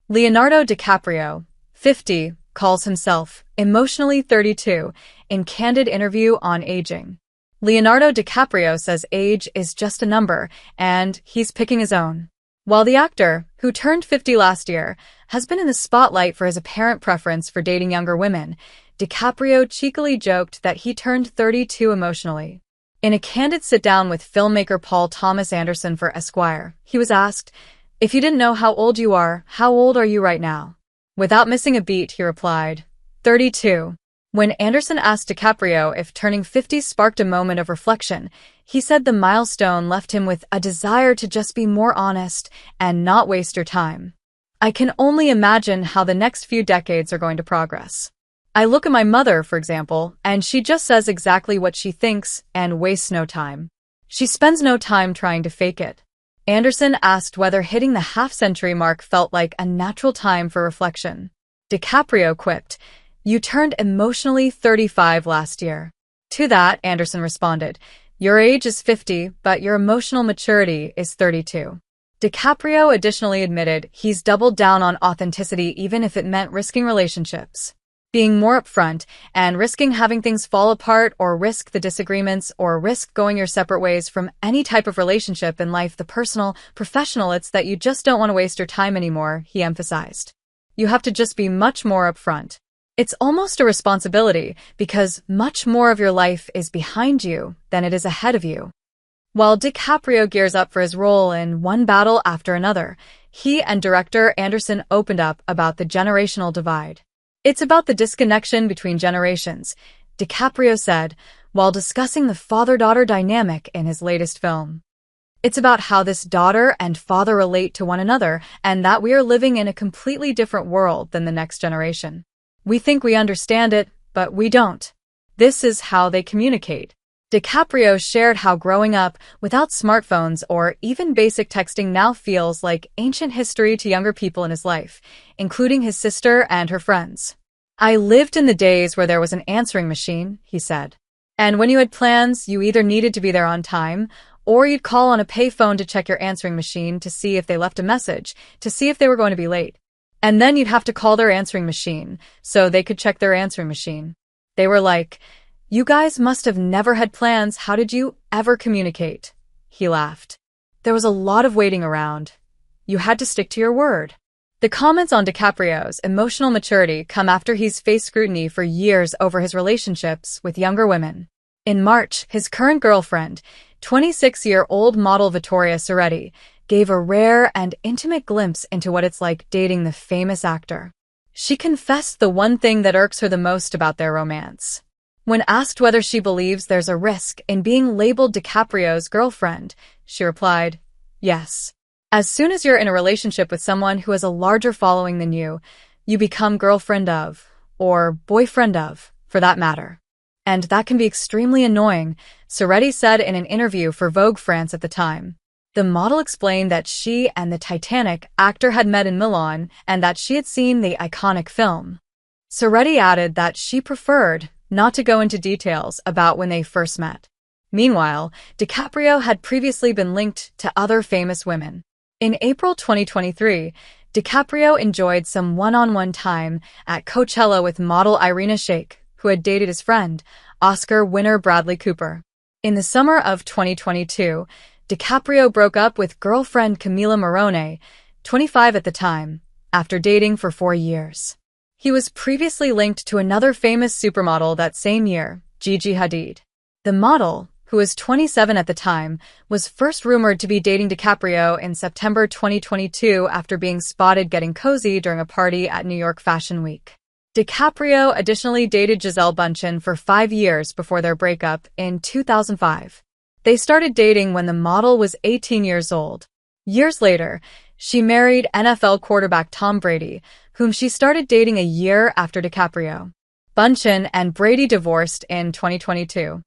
Leonardo DiCaprio, 50, calls himself emotionally 32 in candid interview on aging. Leonardo DiCaprio says age is just a number, and he's picking his own. While the actor, who turned 50 last year, has been in the spotlight for his apparent preference for dating younger women, DiCaprio cheekily joked that he turned 32 emotionally. In a candid sit-down with filmmaker Paul Thomas Anderson for Esquire, he was asked, "If you didn't know how old you are, how old are you right now?" Without missing a beat, he replied, 32. When Anderson asked DiCaprio if turning 50 sparked a moment of reflection, he said the milestone left him with a desire to just be more honest and not waste your time. "I can only imagine how the next few decades are going to progress. I look at my mother, for example, and she just says exactly what she thinks and wastes no time. She spends no time trying to fake it." Anderson asked whether hitting the half-century mark felt like a natural time for reflection. DiCaprio quipped, "You turned emotionally 35 last year." To that, Anderson responded, "Your age is 50, but your emotional maturity is 32. DiCaprio additionally admitted he's doubled down on authenticity even if it meant risking relationships. Being more upfront and risking having things fall apart or risk the disagreements or risk going your separate ways from any type of relationship in life, the personal, professional, it's that you just don't want to waste your time anymore," he emphasized. "You have to just be much more upfront. It's almost a responsibility because much more of your life is behind you than it is ahead of you." While DiCaprio gears up for his role in one battle after another, he and director Anderson opened up about the generational divide. "It's about the disconnection between generations," DiCaprio said, while discussing the father-daughter dynamic in his latest film. "It's about how this daughter and father relate to one another and that we are living in a completely different world than the next generation. We think we understand it, but we don't. This is how they communicate." DiCaprio shared how growing up without smartphones or even basic texting now feels like ancient history to younger people in his life, including his sister and her friends. "I lived in the days where there was an answering machine," he said. "And when you had plans, you either needed to be there on time, or you'd call on a payphone to check your answering machine to see if they left a message, to see if they were going to be late. And then you'd have to call their answering machine, so they could check their answering machine. They were like, 'You guys must have never had plans. How did you ever communicate?'" He laughed. "There was a lot of waiting around. You had to stick to your word." The comments on DiCaprio's emotional maturity come after he's faced scrutiny for years over his relationships with younger women. In March, his current girlfriend, 26-year-old model Vittoria Ceretti, gave a rare and intimate glimpse into what it's like dating the famous actor. She confessed the one thing that irks her the most about their romance. When asked whether she believes there's a risk in being labeled DiCaprio's girlfriend, she replied, "Yes. As soon as you're in a relationship with someone who has a larger following than you become girlfriend of, or boyfriend of, for that matter. And that can be extremely annoying," Ceretti said in an interview for Vogue France at the time. The model explained that she and the Titanic actor had met in Milan and that she had seen the iconic film. Ceretti added that she preferred not to go into details about when they first met. Meanwhile, DiCaprio had previously been linked to other famous women. In April 2023, DiCaprio enjoyed some one-on-one time at Coachella with model Irina Shayk, who had dated his friend, Oscar winner Bradley Cooper. In the summer of 2022, DiCaprio broke up with girlfriend Camila Morrone, 25 at the time, after dating for 4 years. He was previously linked to another famous supermodel that same year, Gigi Hadid. The model, who was 27 at the time, was first rumored to be dating DiCaprio in September 2022 after being spotted getting cozy during a party at New York Fashion Week. DiCaprio additionally dated Gisele Bündchen for 5 years before their breakup in 2005. They started dating when the model was 18 years old. Years later, she married NFL quarterback Tom Brady, whom she started dating a year after DiCaprio. Bündchen and Brady divorced in 2022.